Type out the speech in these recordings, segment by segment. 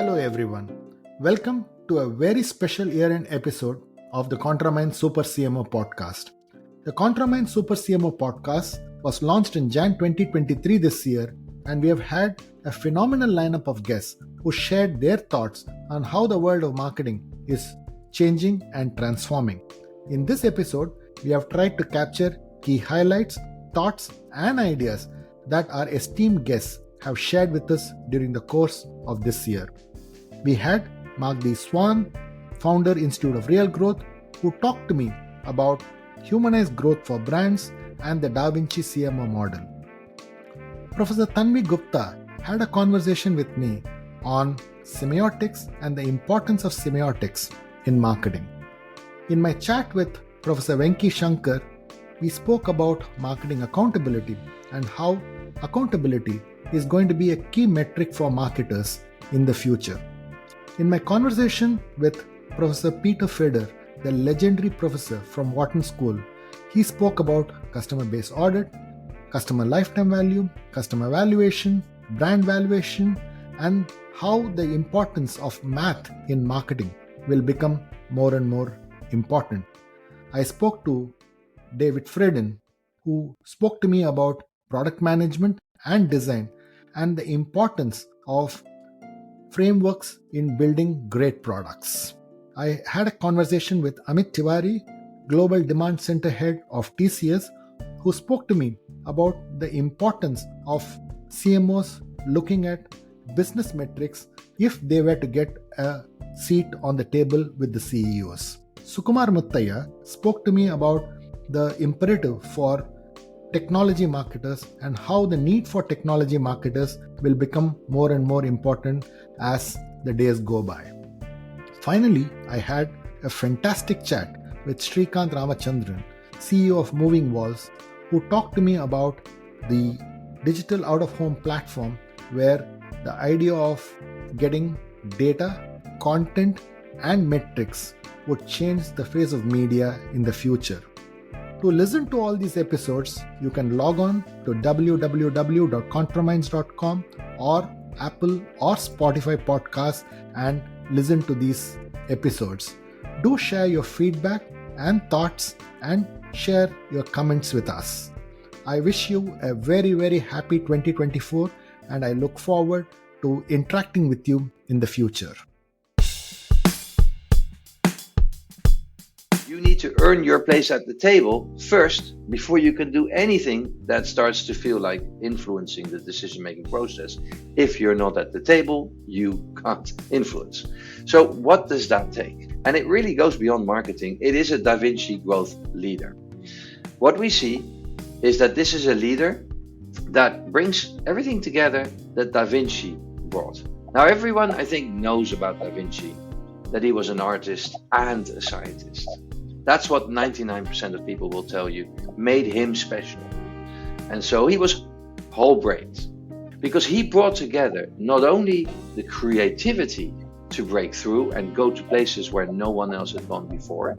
Hello everyone. Welcome to a very special year-end episode of the ContraMinds Super CMO podcast. The ContraMinds Super CMO podcast was launched in Jan 2023 this year, and we have had a phenomenal lineup of guests who shared their thoughts on how the world of marketing is changing and transforming. In this episode, we have tried to capture key highlights, thoughts, and ideas that our esteemed guests have shared with us during the course of this year. We had Mark D. Swan, founder Institute of Real Growth, who talked to me about humanized growth for brands and the Da Vinci CMO model. Professor Tanvi Gupta had a conversation with me on semiotics and the importance of semiotics in marketing. In my chat with Professor Venki Shankar, we spoke about marketing accountability and how accountability is going to be a key metric for marketers in the future. In my conversation with Professor Peter Feder, the legendary professor from Wharton School, he spoke about customer base audit, customer lifetime value, customer valuation, brand valuation, and how the importance of math in marketing will become more and more important. I spoke to David Freden, who spoke to me about product management and design and the importance of frameworks in building great products. I had a conversation with Amit Tiwari, Global Demand Center Head of TCS, who spoke to me about the importance of CMOs looking at business metrics if they were to get a seat on the table with the CEOs. Sukumar Muttaya spoke to me about the imperative for technology marketers and how the need for technology marketers will become more and more important as the days go by. Finally, I had a fantastic chat with Srikanth Ramachandran, CEO of Moving Walls, who talked to me about the digital out-of-home platform where the idea of getting data, content, and metrics would change the face of media in the future. To listen to all these episodes, you can log on to www.contraminds.com or Apple or Spotify podcasts and listen to these episodes. Do share your feedback and thoughts and share your comments with us. I wish you a very, very happy 2024 and I look forward to interacting with you in the future. You need to earn your place at the table first before you can do anything that starts to feel like influencing the decision-making process. If you're not at the table, you can't influence. So what does that take? And it really goes beyond marketing. It is a Da Vinci growth leader. What we see is that this is a leader that brings everything together that Da Vinci brought. Now, everyone, I think, knows about Da Vinci, that he was an artist and a scientist. That's what 99% of people will tell you made him special. And so he was whole-brained because he brought together not only the creativity to break through and go to places where no one else had gone before,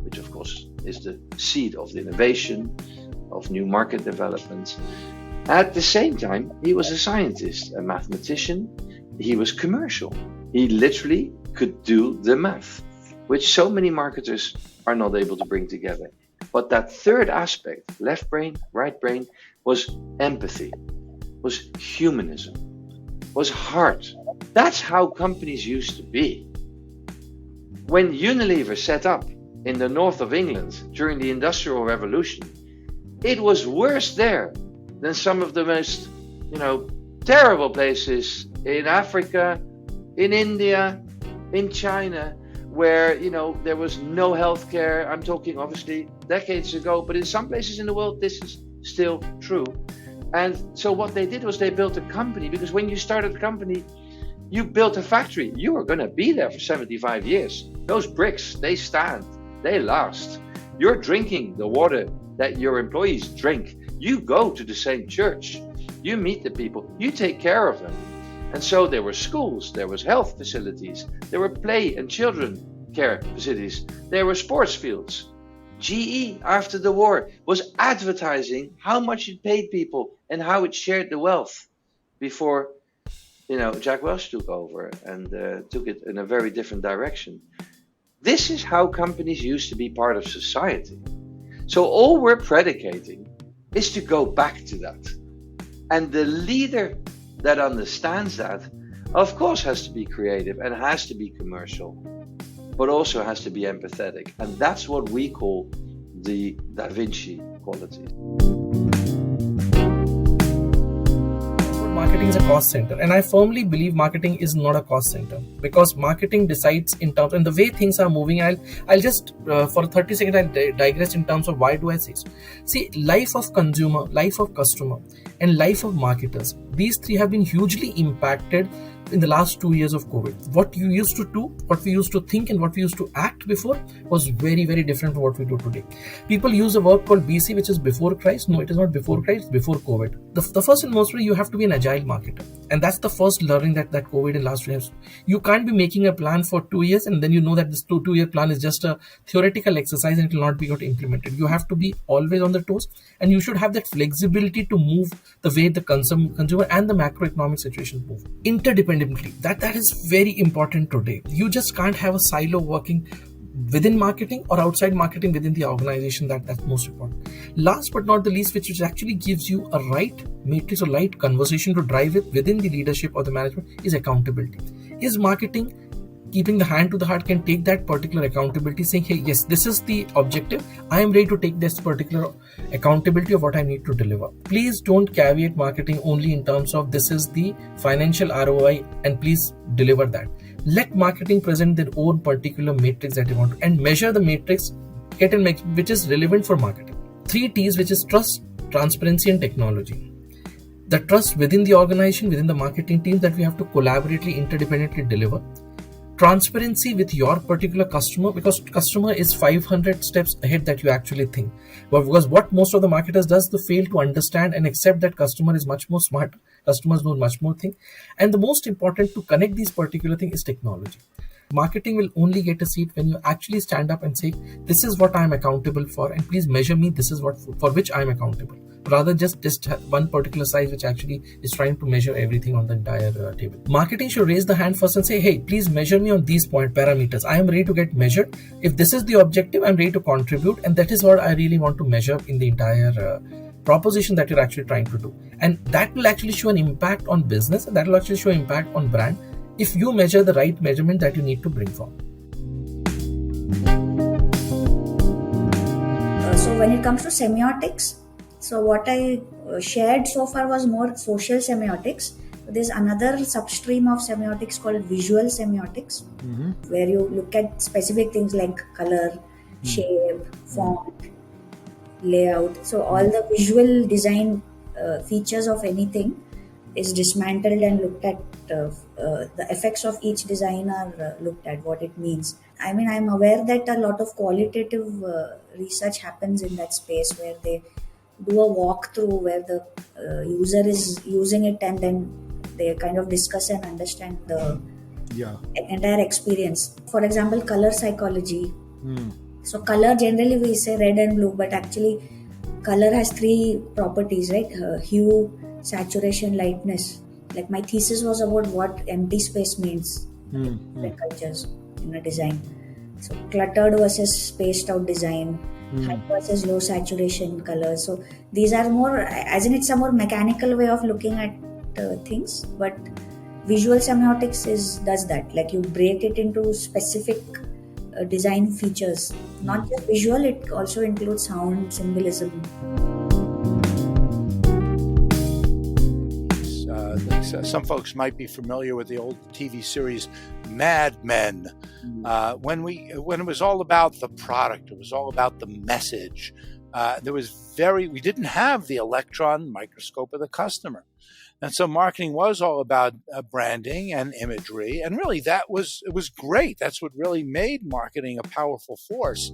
which of course is the seed of the innovation, of new market development. At the same time, he was a scientist, a mathematician. He was commercial. He literally could do the math, which so many marketers are not able to bring together. But that third aspect, left brain, right brain, was empathy, was humanism, was heart. That's how companies used to be. When Unilever set up in the north of England during the Industrial Revolution, it was worse there than some of the most, terrible places in Africa, in India, in China, where, there was no healthcare. I'm talking obviously decades ago, but in some places in the world, this is still true. And so what they did was they built a company, because when you started a company, you built a factory. You are going to be there for 75 years. Those bricks, they stand, they last. You're drinking the water that your employees drink. You go to the same church. You meet the people. You take care of them. And so there were schools, there was health facilities, there were play and children care facilities, there were sports fields. GE, after the war, was advertising how much it paid people and how it shared the wealth before Jack Welch took over and took it in a very different direction. This is how companies used to be part of society. So all we're predicating is to go back to that. And the leader that understands that, of course, has to be creative and has to be commercial, but also has to be empathetic. And that's what we call the Da Vinci quality. Marketing is a cost center, and I firmly believe marketing is not a cost center, because marketing decides in terms, and the way things are moving. I'll just for 30 seconds I'll digress in terms of why do I say so. See, life of consumer, life of customer, and life of marketers, these three have been hugely impacted in the last 2 years of COVID. What you used to do, what we used to think, and what we used to act before was very, very different from what we do today. People use a word called BC, which is before Christ. No, it is not before Christ, it's before COVID. The first and most way, you have to be an agile marketer. And that's the first learning that COVID in last 2 years. You can't be making a plan for 2 years and then you know that this two-year plan is just a theoretical exercise and it will not be got implemented. You have to be always on the toes, and you should have that flexibility to move the way the consumer and the macroeconomic situation move interdependently. That is very important today. You just can't have a silo working within marketing or outside marketing within the organization. That's most important. Last but not the least, which actually gives you a right matrix or right conversation to drive it within the leadership or the management, is accountability. Is marketing keeping the hand to the heart, can take that particular accountability, saying, hey, yes, this is the objective. I am ready to take this particular accountability of what I need to deliver. Please don't caveat marketing only in terms of this is the financial ROI and please deliver that. Let marketing present their own particular matrix that they want to, and measure the matrix, which is relevant for marketing. 3 T's, which is trust, transparency, and technology. The trust within the organization, within the marketing team, that we have to collaboratively, interdependently deliver. Transparency with your particular customer, because customer is 500 steps ahead that you actually think. But because what most of the marketers does, they fail to understand and accept that customer is much more smart. Customers know much more thing. And the most important to connect these particular thing is technology. Marketing will only get a seat when you actually stand up and say, this is what I'm accountable for, and please measure me. This is what for which I'm accountable. Rather just one particular size which actually is trying to measure everything on the entire table. Marketing should raise the hand first and say, hey, please measure me on these parameters. I am ready to get measured. If this is the objective, I'm ready to contribute, and that is what I really want to measure in the entire proposition that you're actually trying to do. And that will actually show an impact on business, and that will actually show impact on brand if you measure the right measurement that you need to bring forward. So when it comes to semiotics, so what I shared so far was more social semiotics. There's another substream of semiotics called visual semiotics, where you look at specific things like color, shape, font, layout. So all the visual design features of anything is dismantled and looked at. The effects of each design are looked at, what it means. I mean, I'm aware that a lot of qualitative research happens in that space, where they do a walkthrough where the user is using it, and then they kind of discuss and understand the entire experience. For example, color psychology. So color, generally we say red and blue, but actually color has 3 properties, right? Hue, saturation, lightness. Like my thesis was about what empty space means in cultures in a design. So cluttered versus spaced out design, high versus low saturation colors. So these are more, as in it's a more mechanical way of looking at things, but visual semiotics does that. Like you break it into specific design features. Not just visual, it also includes sound, symbolism. Some folks might be familiar with the old TV series Mad Men. When it was all about the product, it was all about the message. We didn't have the electron microscope of the customer. And so marketing was all about branding and imagery. And really it was great. That's what really made marketing a powerful force.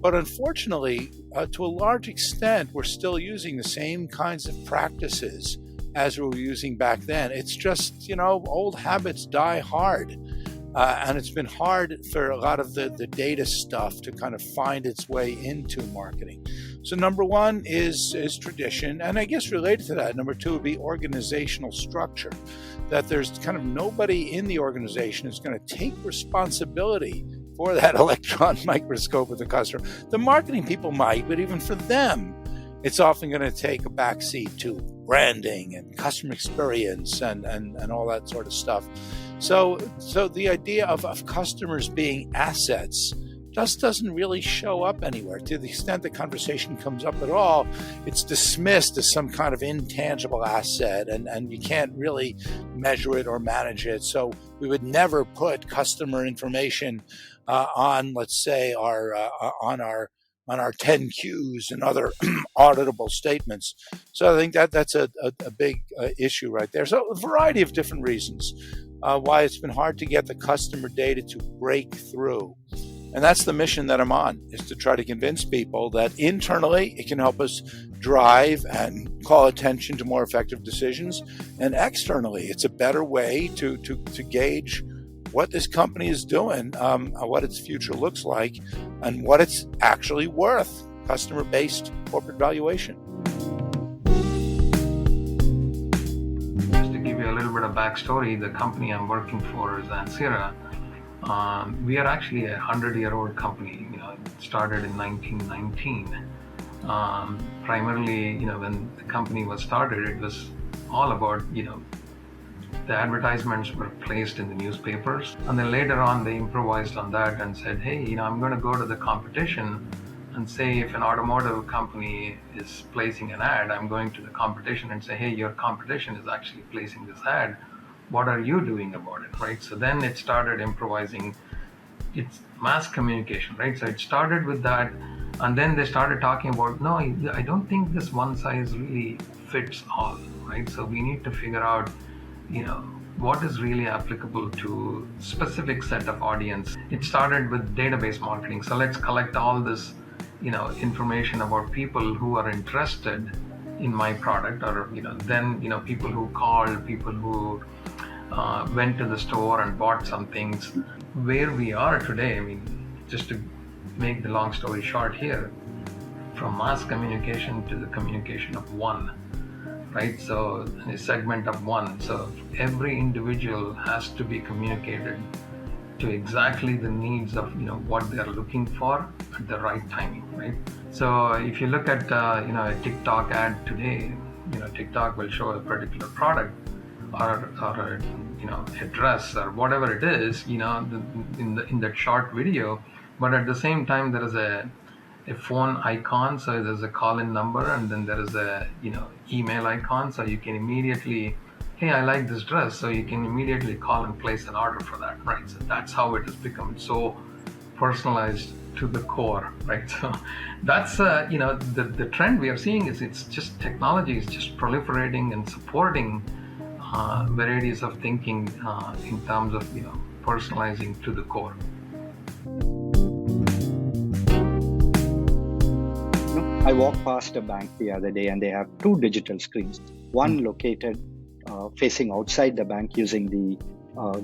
But unfortunately, to a large extent, we're still using the same kinds of practices as we were using back then. It's just, old habits die hard. And it's been hard for a lot of the data stuff to kind of find its way into marketing. So number one is tradition, and I guess related to that, number two would be organizational structure, that there's kind of nobody in the organization who's going to take responsibility for that electron microscope with the customer. The marketing people might, but even for them, it's often going to take a backseat to branding and customer experience and all that sort of stuff. So the idea of customers being assets just doesn't really show up anywhere. To the extent the conversation comes up at all, it's dismissed as some kind of intangible asset, and you can't really measure it or manage it. So we would never put customer information on, let's say, our 10Qs and other auditable statements. So I think that's a big issue right there. So a variety of different reasons why it's been hard to get the customer data to break through. And that's the mission that I'm on, is to try to convince people that internally it can help us drive and call attention to more effective decisions. And externally, it's a better way to gauge what this company is doing, what its future looks like, and what it's actually worth, customer-based corporate valuation. Just to give you a little bit of backstory, the company I'm working for is Ansira. We are actually a 100-year-old company. It started in 1919. Primarily, when the company was started, it was all about, the advertisements were placed in the newspapers, and then later on they improvised on that and said, hey, I'm going to go to the competition and say, if an automotive company is placing an ad, I'm going to the competition and say, hey, your competition is actually placing this ad. What are you doing about it, right? So then it started improvising. It's mass communication, right? So it started with that, and then they started talking about, no, I don't think this one size really fits all, right? So we need to figure out, what is really applicable to specific set of audience. It started with database marketing. So let's collect all this, information about people who are interested in my product, or, then, people who called, people who went to the store and bought some things. Where we are today, just to make the long story short here, from mass communication to the communication of one, right? So a segment of one. So every individual has to be communicated to exactly the needs of what they're looking for at the right timing, right? So if you look at a TikTok ad today, TikTok will show a particular product or a dress or whatever it is, in that short video, but at the same time there is a phone icon, so there's a call-in number, and then there is a email icon, so you can immediately, hey, I like this dress, so you can immediately call and place an order for that, right? So that's how it has become so personalized to the core, right? So that's the trend we are seeing is it's just technology is just proliferating and supporting varieties of thinking in terms of personalizing to the core. I walked past a bank the other day and they have two digital screens, one located facing outside the bank using the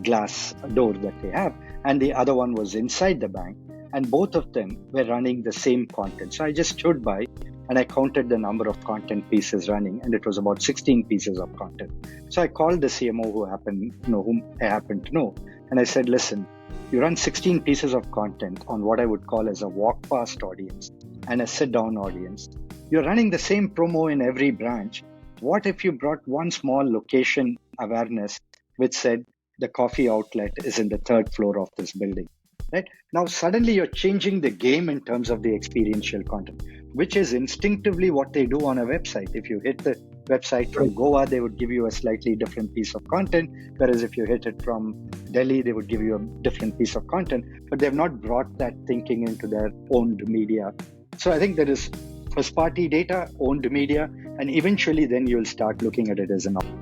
glass door that they have, and the other one was inside the bank, and both of them were running the same content. So I just stood by and I counted the number of content pieces running, and it was about 16 pieces of content. So I called the CMO whom I happen to know, and I said, listen, you run 16 pieces of content on what I would call as a walk past audience and a sit down audience. You're running the same promo in every branch. What if you brought one small location awareness which said the coffee outlet is in the third floor of this building, right? Now, suddenly you're changing the game in terms of the experiential content, which is instinctively what they do on a website. If you hit the website from Goa, they would give you a slightly different piece of content. Whereas if you hit it from Delhi, they would give you a different piece of content, but they've not brought that thinking into their owned media. So I think there is first party data, owned media, and eventually then you'll start looking at it as an option.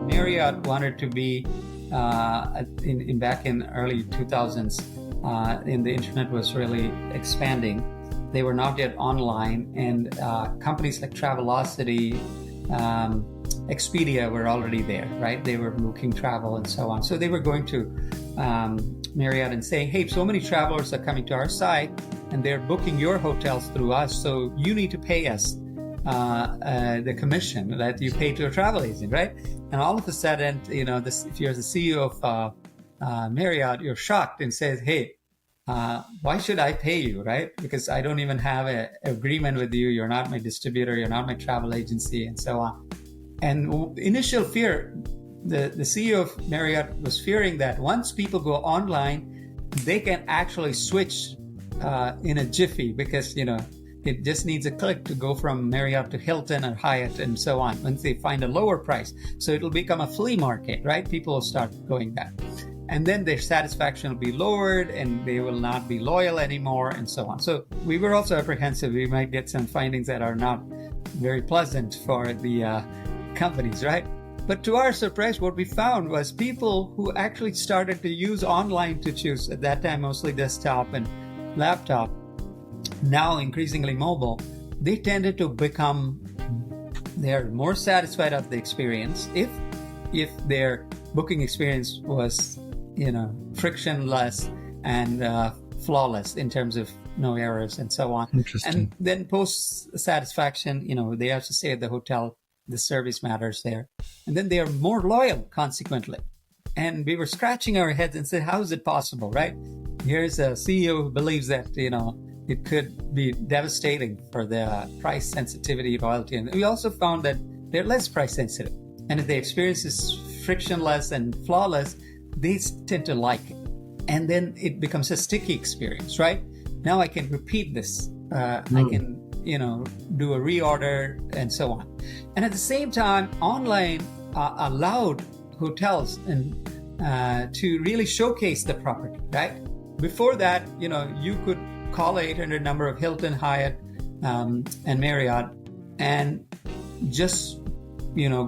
Marriott wanted to be back in early 2000s, and the internet was really expanding. They were not yet online, and companies like Travelocity Expedia were already there, right? They were booking travel and so on. So they were going to Marriott and saying, hey, so many travelers are coming to our site and they're booking your hotels through us. So you need to pay us the commission that you pay to a travel agent, right? And all of a sudden, if you're the CEO of Marriott, you're shocked and says, hey, why should I pay you, right? Because I don't even have an agreement with you. You're not my distributor. You're not my travel agency, and so on. And initial fear, the CEO of Marriott was fearing that once people go online, they can actually switch in a jiffy because, it just needs a click to go from Marriott to Hilton or Hyatt and so on once they find a lower price. So it'll become a flea market, right? People will start going back. And then their satisfaction will be lowered and they will not be loyal anymore and so on. So we were also apprehensive. We might get some findings that are not very pleasant for the companies, right? But to our surprise, what we found was people who actually started to use online to choose, at that time mostly desktop and laptop, now increasingly mobile, they tended to they're more satisfied of the experience if their booking experience was frictionless and flawless in terms of no errors and so on. Interesting. And then post satisfaction, they have to stay at the hotel, the service matters there, and then they are more loyal consequently. And we were scratching our heads and said, how is it possible, right? Here's a CEO who believes that it could be devastating for the price sensitivity, loyalty. And we also found that they're less price sensitive. And if the experience is frictionless and flawless, they tend to like it. And then it becomes a sticky experience, right? Now I can repeat this. I can, do a reorder and so on. And at the same time, online allowed hotels to really showcase the property, right? Before that, you could call a 800 number of Hilton, Hyatt, and Marriott and just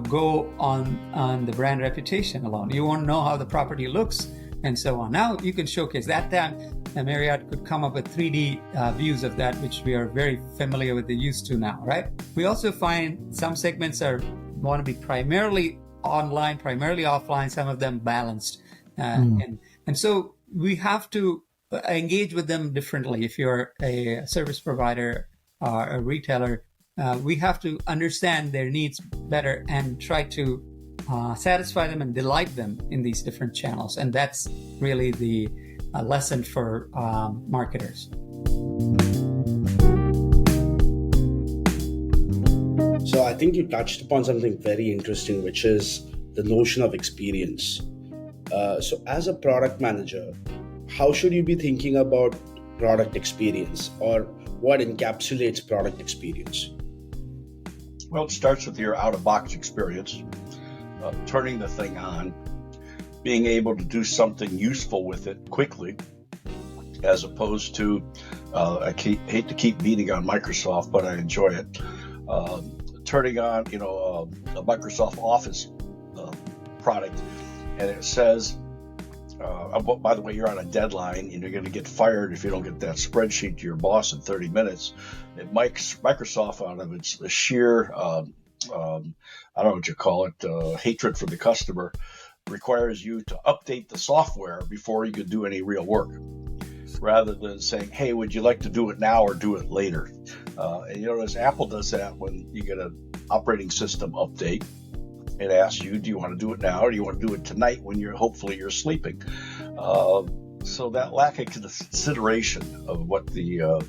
go on the brand reputation alone. You won't know how the property looks and so on. Now you can showcase. That time, Marriott could come up with 3D views of that, which we are very familiar with, used to now, right? We also find some segments want to be primarily online, primarily offline, some of them balanced. And so we have to engage with them differently. If you're a service provider or a retailer, we have to understand their needs better and try to satisfy them and delight them in these different channels. And that's really the lesson for marketers. So I think you touched upon something very interesting, which is the notion of experience. So as a product manager, how should you be thinking about product experience, or what encapsulates product experience? Well, it starts with your out-of-box experience, turning the thing on, being able to do something useful with it quickly, as opposed to, I hate to keep beating on Microsoft, but I enjoy it, turning on, a Microsoft Office product, and it says, by the way, you're on a deadline and you're going to get fired if you don't get that spreadsheet to your boss in 30 minutes. Microsoft, out of its sheer, I don't know what you call it, hatred for the customer, requires you to update the software before you can do any real work, rather than saying, hey, would you like to do it now or do it later? And as Apple does that when you get an operating system update, it asks you, do you want to do it now or do you want to do it tonight when hopefully you're sleeping? So that lack of consideration of what the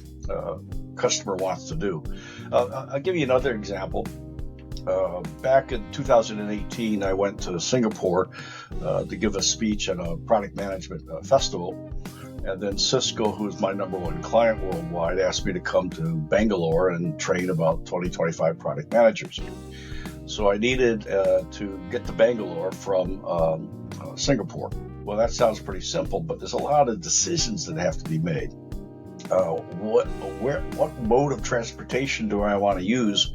customer wants to do. I'll give you another example. Back in 2018, I went to Singapore to give a speech at a product management festival. And then Cisco, who's my number one client worldwide, asked me to come to Bangalore and train about 25 product managers. So I needed to get to Bangalore from Singapore. Well, that sounds pretty simple, but there's a lot of decisions that have to be made. What mode of transportation do I want to use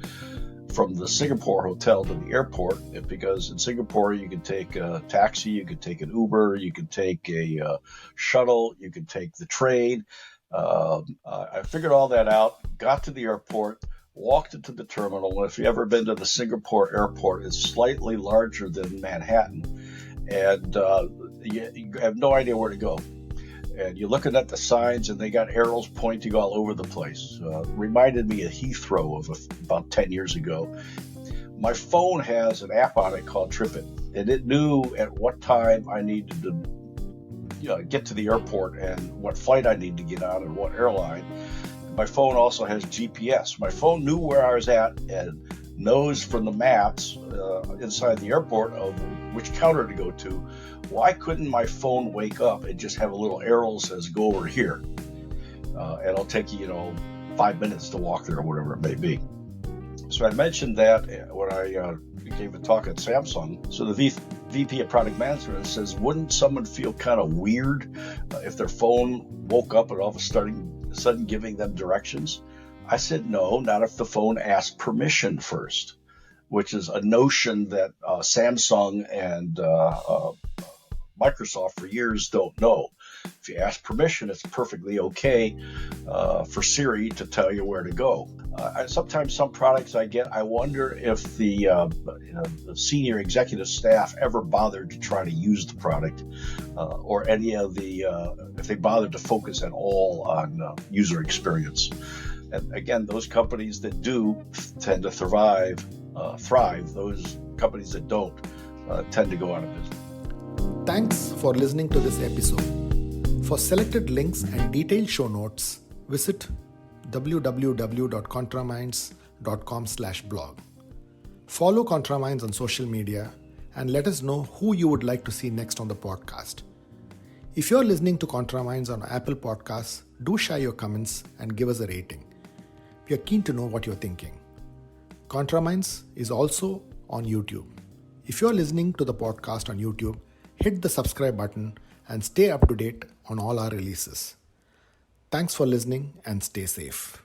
from the Singapore hotel to the airport? Because in Singapore, you can take a taxi, you can take an Uber, you can take a shuttle, you can take the train. I figured all that out, got to the airport, walked into the terminal. And if you've ever been to the Singapore airport, it's slightly larger than Manhattan. And you have no idea where to go. And you're looking at the signs, and they got arrows pointing all over the place. Reminded me of Heathrow of about 10 years ago. My phone has an app on it called TripIt, and it knew at what time I needed to get to the airport and what flight I need to get on and what airline. My phone also has GPS. My phone knew where I was at and knows from the maps inside the airport of which counter to go to. Why couldn't my phone wake up and just have a little arrow that says go over here? And it'll take you, 5 minutes to walk there or whatever it may be. So I mentioned that when I gave a talk at Samsung. So the VP of Product Management says, wouldn't someone feel kind of weird if their phone woke up and all of a sudden giving them directions? I said, no, not if the phone asked permission first, which is a notion that Samsung and Microsoft for years don't know. If you ask permission, it's perfectly okay for Siri to tell you where to go. Sometimes some products I get, I wonder if the senior executive staff ever bothered to try to use the product or any of if they bothered to focus at all on user experience. And again, those companies that do tend to thrive. Those companies that don't tend to go out of business. Thanks for listening to this episode. For selected links and detailed show notes, visit www.contraminds.com/blog. Follow ContraMinds on social media and let us know who you would like to see next on the podcast. If you're listening to ContraMinds on Apple Podcasts, do share your comments and give us a rating. We are keen to know what you're thinking. ContraMinds is also on YouTube. If you're listening to the podcast on YouTube, hit the subscribe button and stay up to date on all our releases. Thanks for listening and stay safe.